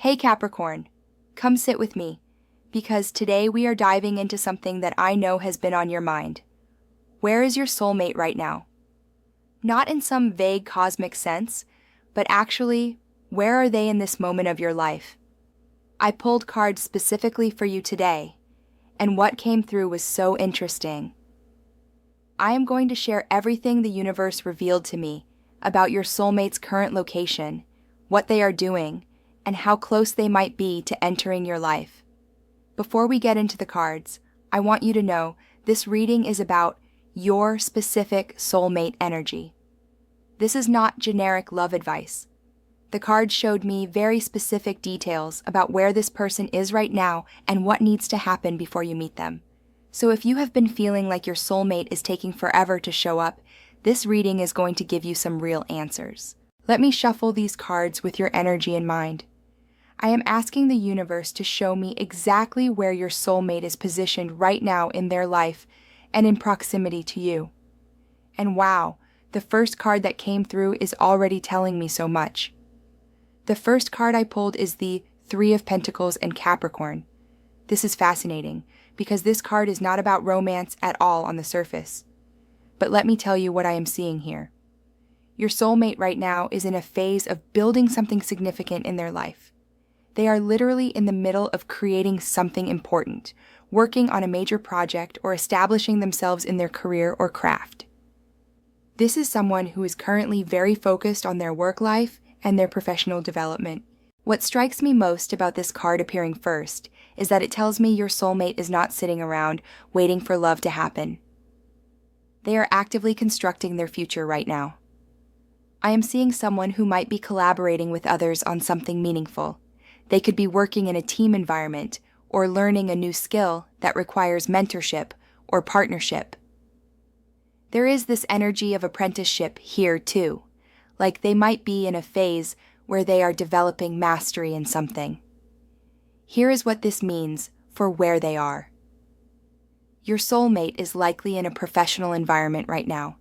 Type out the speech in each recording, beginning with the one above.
Hey Capricorn, come sit with me, because today we are diving into something that I know has been on your mind. Where is your soulmate right now? Not in some vague cosmic sense, but actually, where are they in this moment of your life? I pulled cards specifically for you today, and what came through was so interesting. I am going to share everything the universe revealed to me about your soulmate's current location, what they are doing, and how close they might be to entering your life. Before we get into the cards, I want you to know this reading is about your specific soulmate energy. This is not generic love advice. The cards showed me very specific details about where this person is right now and what needs to happen before you meet them. So if you have been feeling like your soulmate is taking forever to show up, this reading is going to give you some real answers. Let me shuffle these cards with your energy in mind. I am asking the universe to show me exactly where your soulmate is positioned right now in their life and in proximity to you. And wow, the first card that came through is already telling me so much. The first card I pulled is the Three of Pentacles and Capricorn. This is fascinating because this card is not about romance at all on the surface. But let me tell you what I am seeing here. Your soulmate right now is in a phase of building something significant in their life. They are literally in the middle of creating something important, working on a major project or establishing themselves in their career or craft. This is someone who is currently very focused on their work life and their professional development. What strikes me most about this card appearing first is that it tells me your soulmate is not sitting around waiting for love to happen. They are actively constructing their future right now. I am seeing someone who might be collaborating with others on something meaningful. They could be working in a team environment or learning a new skill that requires mentorship or partnership. There is this energy of apprenticeship here too, like they might be in a phase where they are developing mastery in something. Here is what this means for where they are. Your soulmate is likely in a professional environment right now.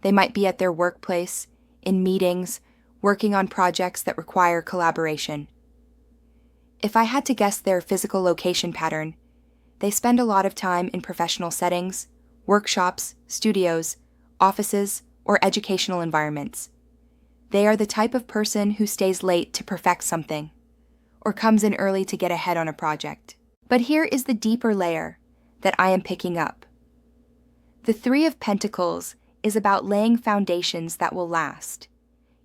They might be at their workplace, in meetings, working on projects that require collaboration. If I had to guess their physical location pattern, they spend a lot of time in professional settings, workshops, studios, offices, or educational environments. They are the type of person who stays late to perfect something, or comes in early to get ahead on a project. But here is the deeper layer that I am picking up. The Three of Pentacles is about laying foundations that will last.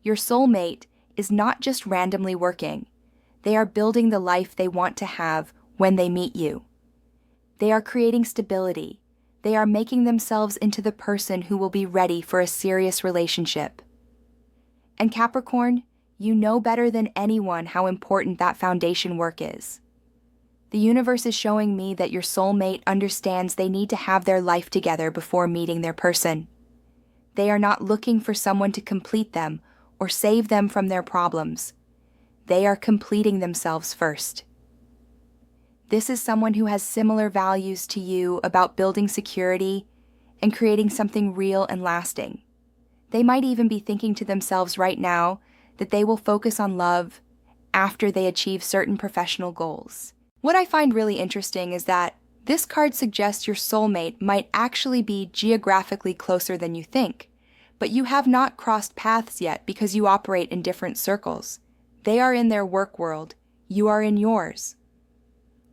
Your soulmate is not just randomly working. They are building the life they want to have when they meet you. They are creating stability. They are making themselves into the person who will be ready for a serious relationship. And Capricorn, you know better than anyone how important that foundation work is. The universe is showing me that your soulmate understands they need to have their life together before meeting their person. They are not looking for someone to complete them or save them from their problems. They are completing themselves first. This is someone who has similar values to you about building security and creating something real and lasting. They might even be thinking to themselves right now that they will focus on love after they achieve certain professional goals. What I find really interesting is that this card suggests your soulmate might actually be geographically closer than you think, but you have not crossed paths yet because you operate in different circles. They are in their work world. You are in yours.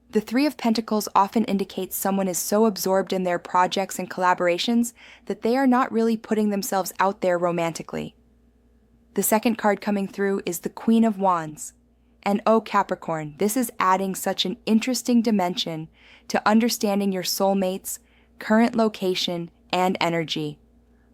The Three of Pentacles often indicates someone is so absorbed in their projects and collaborations that they are not really putting themselves out there romantically. The second card coming through is the Queen of Wands. And oh Capricorn, this is adding such an interesting dimension to understanding your soulmate's current location and energy.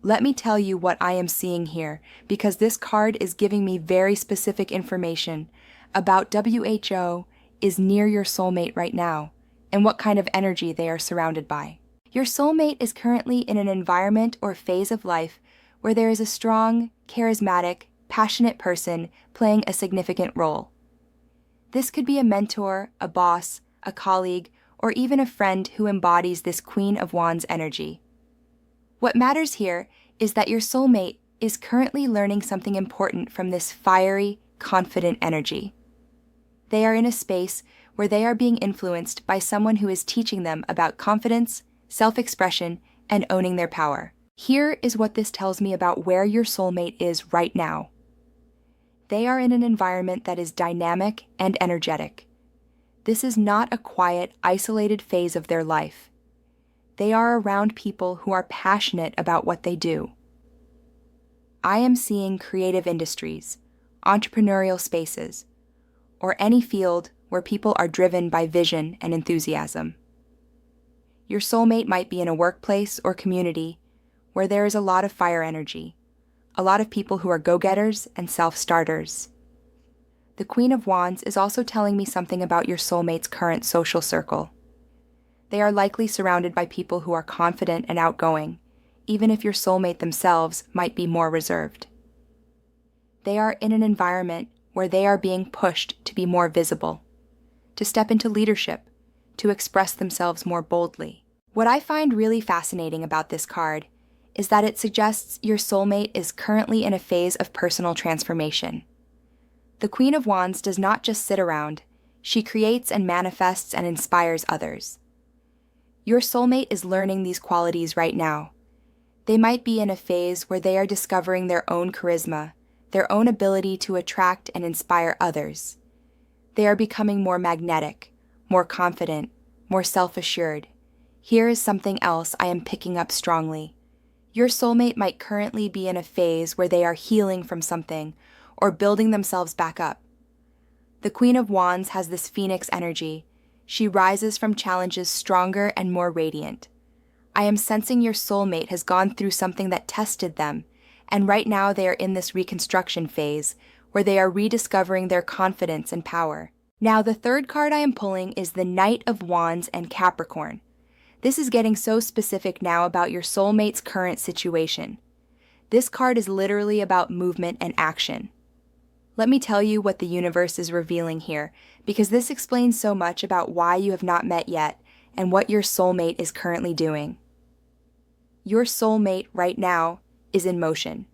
Let me tell you what I am seeing here, because this card is giving me very specific information about WHO is near your soulmate right now and what kind of energy they are surrounded by. Your soulmate is currently in an environment or phase of life where there is a strong, charismatic, passionate person playing a significant role. This could be a mentor, a boss, a colleague, or even a friend who embodies this Queen of Wands energy. What matters here is that your soulmate is currently learning something important from this fiery, confident energy. They are in a space where they are being influenced by someone who is teaching them about confidence, self-expression, and owning their power. Here is what this tells me about where your soulmate is right now. They are in an environment that is dynamic and energetic. This is not a quiet, isolated phase of their life. They are around people who are passionate about what they do. I am seeing creative industries, entrepreneurial spaces, or any field where people are driven by vision and enthusiasm. Your soulmate might be in a workplace or community where there is a lot of fire energy, a lot of people who are go-getters and self-starters. The Queen of Wands is also telling me something about your soulmate's current social circle. They are likely surrounded by people who are confident and outgoing, even if your soulmate themselves might be more reserved. They are in an environment where they are being pushed to be more visible, to step into leadership, to express themselves more boldly. What I find really fascinating about this card is that it suggests your soulmate is currently in a phase of personal transformation. The Queen of Wands does not just sit around, she creates and manifests and inspires others. Your soulmate is learning these qualities right now. They might be in a phase where they are discovering their own charisma, their own ability to attract and inspire others. They are becoming more magnetic, more confident, more self-assured. Here is something else I am picking up strongly. Your soulmate might currently be in a phase where they are healing from something or building themselves back up. The Queen of Wands has this phoenix energy. She rises from challenges stronger and more radiant. I am sensing your soulmate has gone through something that tested them, and right now they are in this reconstruction phase where they are rediscovering their confidence and power. Now, the third card I am pulling is the Knight of Wands and Capricorn. This is getting so specific now about your soulmate's current situation. This card is literally about movement and action. Let me tell you what the universe is revealing here, because this explains so much about why you have not met yet and what your soulmate is currently doing. Your soulmate right now is in motion.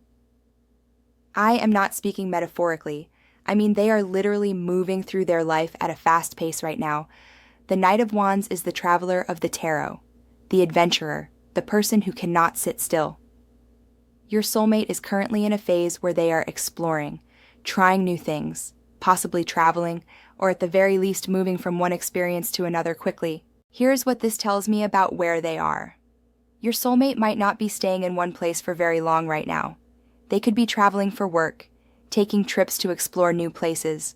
I am not speaking metaphorically. I mean, they are literally moving through their life at a fast pace right now. The Knight of Wands is the traveler of the tarot, the adventurer, the person who cannot sit still. Your soulmate is currently in a phase where they are exploring, trying new things, possibly traveling, or at the very least moving from one experience to another quickly. Here's what this tells me about where they are. Your soulmate might not be staying in one place for very long right now. They could be traveling for work, taking trips to explore new places,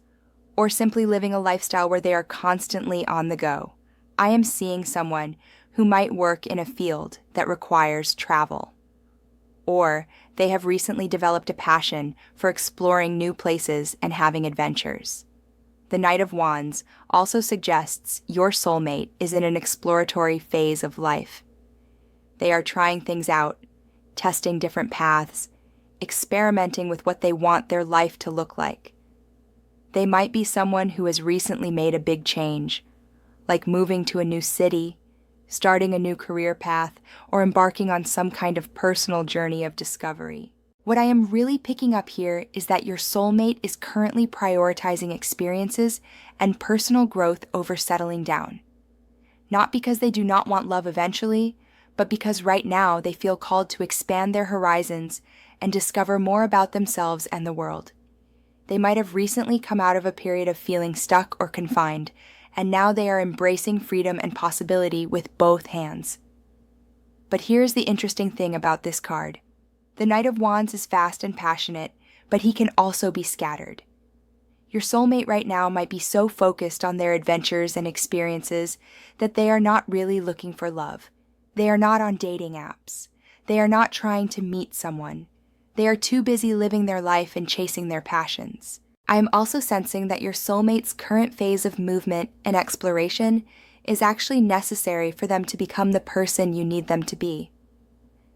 or simply living a lifestyle where they are constantly on the go. I am seeing someone who might work in a field that requires travel. Or they have recently developed a passion for exploring new places and having adventures. The Knight of Wands also suggests your soulmate is in an exploratory phase of life. They are trying things out, testing different paths, experimenting with what they want their life to look like. They might be someone who has recently made a big change, like moving to a new city, starting a new career path, or embarking on some kind of personal journey of discovery. What I am really picking up here is that your soulmate is currently prioritizing experiences and personal growth over settling down. Not because they do not want love eventually, but because right now they feel called to expand their horizons and discover more about themselves and the world. They might have recently come out of a period of feeling stuck or confined, and now they are embracing freedom and possibility with both hands. But here's the interesting thing about this card. The Knight of Wands is fast and passionate, but he can also be scattered. Your soulmate right now might be so focused on their adventures and experiences that they are not really looking for love. They are not on dating apps. They are not trying to meet someone. They are too busy living their life and chasing their passions. I am also sensing that your soulmate's current phase of movement and exploration is actually necessary for them to become the person you need them to be.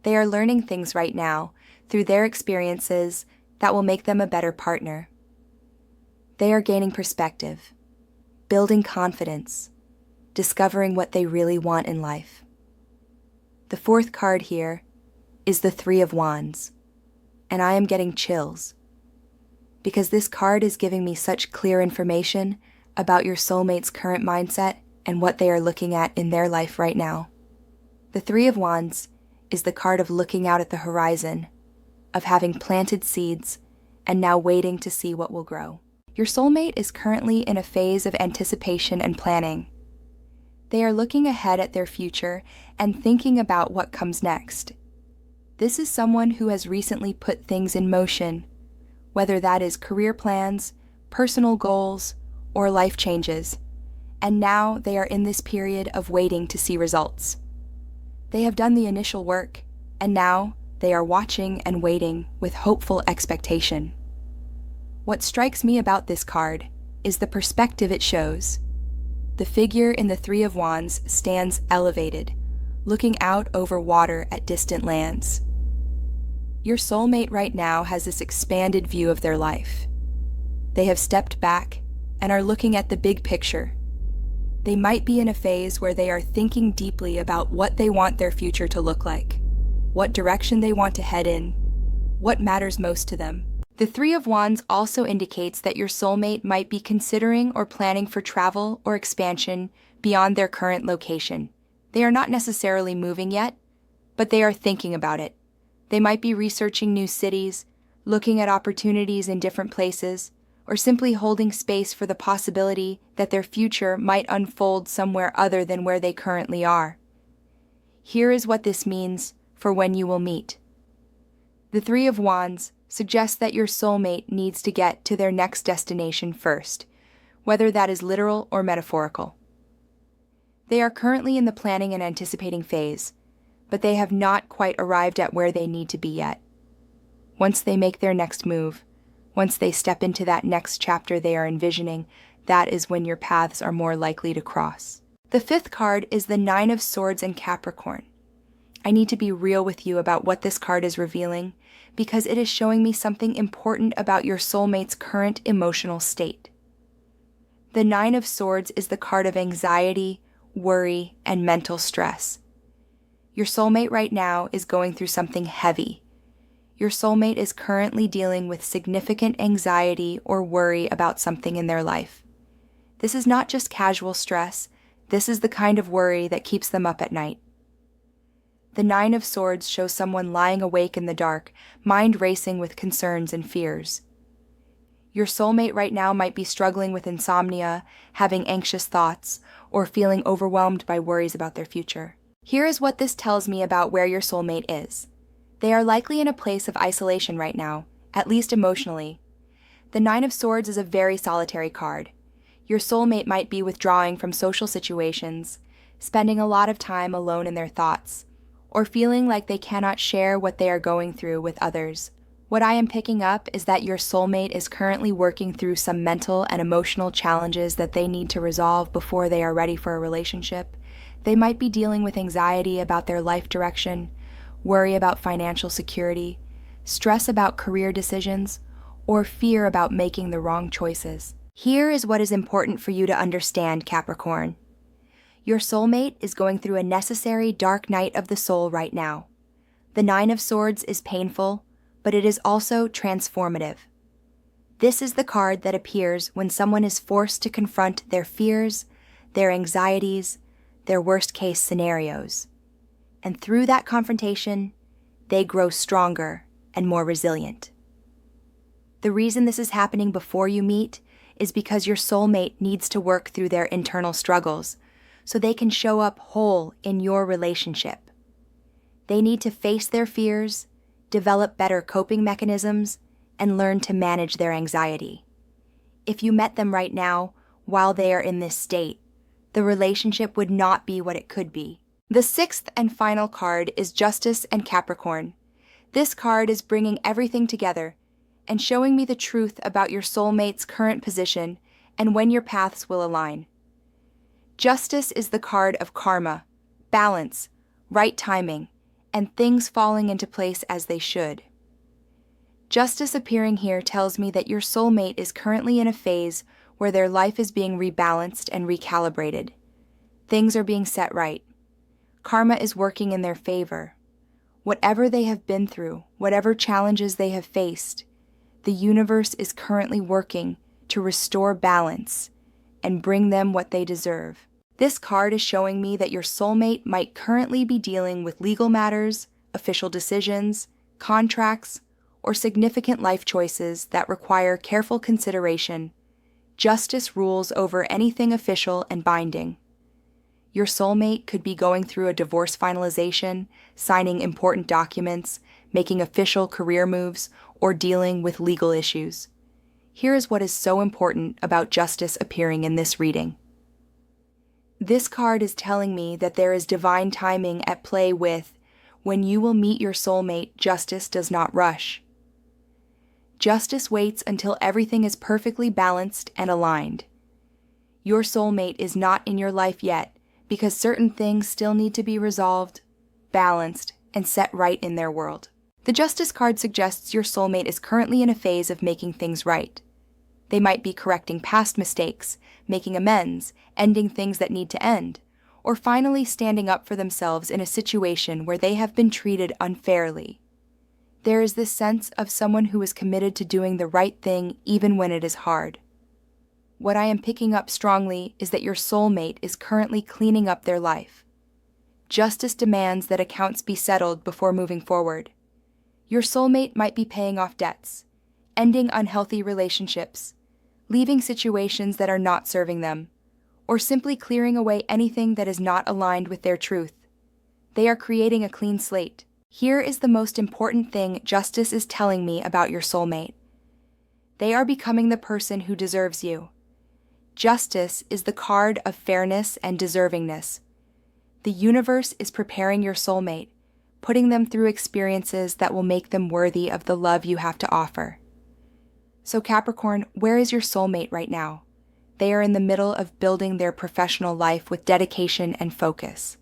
They are learning things right now through their experiences that will make them a better partner. They are gaining perspective, building confidence, discovering what they really want in life. The fourth card here is the Three of Wands, and I am getting chills because this card is giving me such clear information about your soulmate's current mindset and what they are looking at in their life right now. The Three of Wands is the card of looking out at the horizon, of having planted seeds and now waiting to see what will grow. Your soulmate is currently in a phase of anticipation and planning. They are looking ahead at their future and thinking about what comes next. This is someone who has recently put things in motion, whether that is career plans, personal goals, or life changes, and now they are in this period of waiting to see results. They have done the initial work, and now they are watching and waiting with hopeful expectation. What strikes me about this card is the perspective it shows. The figure in the Three of Wands stands elevated, looking out over water at distant lands. Your soulmate right now has this expanded view of their life. They have stepped back and are looking at the big picture. They might be in a phase where they are thinking deeply about what they want their future to look like, what direction they want to head in, what matters most to them. The Three of Wands also indicates that your soulmate might be considering or planning for travel or expansion beyond their current location. They are not necessarily moving yet, but they are thinking about it. They might be researching new cities, looking at opportunities in different places, or simply holding space for the possibility that their future might unfold somewhere other than where they currently are. Here is what this means for when you will meet. The Three of Wands suggests that your soulmate needs to get to their next destination first, whether that is literal or metaphorical. They are currently in the planning and anticipating phase, but they have not quite arrived at where they need to be yet. Once they make their next move, once they step into that next chapter they are envisioning, that is when your paths are more likely to cross. The fifth card is the Nine of Swords in Capricorn. I need to be real with you about what this card is revealing, because it is showing me something important about your soulmate's current emotional state. The Nine of Swords is the card of anxiety, worry, and mental stress. Your soulmate right now is going through something heavy. Your soulmate is currently dealing with significant anxiety or worry about something in their life. This is not just casual stress, this is the kind of worry that keeps them up at night. The Nine of Swords shows someone lying awake in the dark, mind racing with concerns and fears. Your soulmate right now might be struggling with insomnia, having anxious thoughts, or feeling overwhelmed by worries about their future. Here is what this tells me about where your soulmate is. They are likely in a place of isolation right now, at least emotionally. The Nine of Swords is a very solitary card. Your soulmate might be withdrawing from social situations, spending a lot of time alone in their thoughts, or feeling like they cannot share what they are going through with others. What I am picking up is that your soulmate is currently working through some mental and emotional challenges that they need to resolve before they are ready for a relationship. They might be dealing with anxiety about their life direction, worry about financial security, stress about career decisions, or fear about making the wrong choices. Here is what is important for you to understand, Capricorn. Your soulmate is going through a necessary dark night of the soul right now. The Nine of Swords is painful, but it is also transformative. This is the card that appears when someone is forced to confront their fears, their anxieties, their worst-case scenarios. And through that confrontation, they grow stronger and more resilient. The reason this is happening before you meet is because your soulmate needs to work through their internal struggles so they can show up whole in your relationship. They need to face their fears, develop better coping mechanisms, and learn to manage their anxiety. If you met them right now, while they are in this state, the relationship would not be what it could be. The sixth and final card is Justice and Capricorn. This card is bringing everything together and showing me the truth about your soulmate's current position and when your paths will align. Justice is the card of karma, balance, right timing, and things falling into place as they should. Justice appearing here tells me that your soulmate is currently in a phase where their life is being rebalanced and recalibrated. Things are being set right. Karma is working in their favor. Whatever they have been through, whatever challenges they have faced, the universe is currently working to restore balance and bring them what they deserve. This card is showing me that your soulmate might currently be dealing with legal matters, official decisions, contracts, or significant life choices that require careful consideration. Justice rules over anything official and binding. Your soulmate could be going through a divorce finalization, signing important documents, making official career moves, or dealing with legal issues. Here is what is so important about justice appearing in this reading. This card is telling me that there is divine timing at play with, when you will meet your soulmate, justice does not rush. Justice waits until everything is perfectly balanced and aligned. Your soulmate is not in your life yet because certain things still need to be resolved, balanced, and set right in their world. The Justice card suggests your soulmate is currently in a phase of making things right. They might be correcting past mistakes, making amends, ending things that need to end, or finally standing up for themselves in a situation where they have been treated unfairly. There is this sense of someone who is committed to doing the right thing even when it is hard. What I am picking up strongly is that your soulmate is currently cleaning up their life. Justice demands that accounts be settled before moving forward. Your soulmate might be paying off debts, ending unhealthy relationships, leaving situations that are not serving them, or simply clearing away anything that is not aligned with their truth. They are creating a clean slate. Here is the most important thing justice is telling me about your soulmate. They are becoming the person who deserves you. Justice is the card of fairness and deservingness. The universe is preparing your soulmate, putting them through experiences that will make them worthy of the love you have to offer. So Capricorn, where is your soulmate right now? They are in the middle of building their professional life with dedication and focus.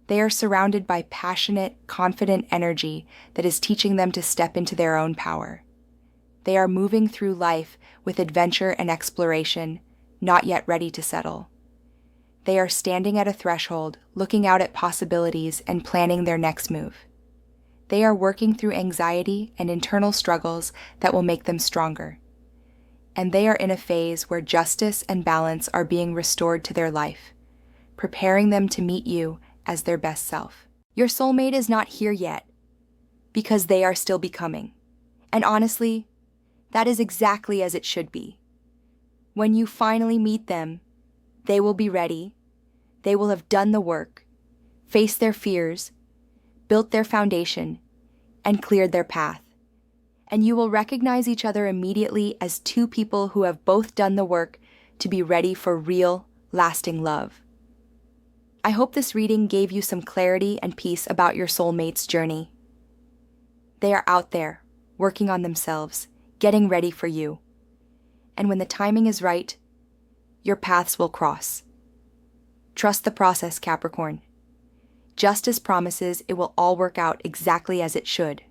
They are surrounded by passionate, confident energy that is teaching them to step into their own power. They are moving through life with adventure and exploration, not yet ready to settle. They are standing at a threshold, looking out at possibilities and planning their next move. They are working through anxiety and internal struggles that will make them stronger. And they are in a phase where justice and balance are being restored to their life, preparing them to meet you as their best self. Your soulmate is not here yet, because they are still becoming. And honestly, that is exactly as it should be. When you finally meet them, they will be ready, they will have done the work, faced their fears, built their foundation, and cleared their path. And you will recognize each other immediately as two people who have both done the work to be ready for real, lasting love. I hope this reading gave you some clarity and peace about your soulmate's journey. They are out there, working on themselves, getting ready for you. And when the timing is right, your paths will cross. Trust the process, Capricorn. Justice promises it will all work out exactly as it should.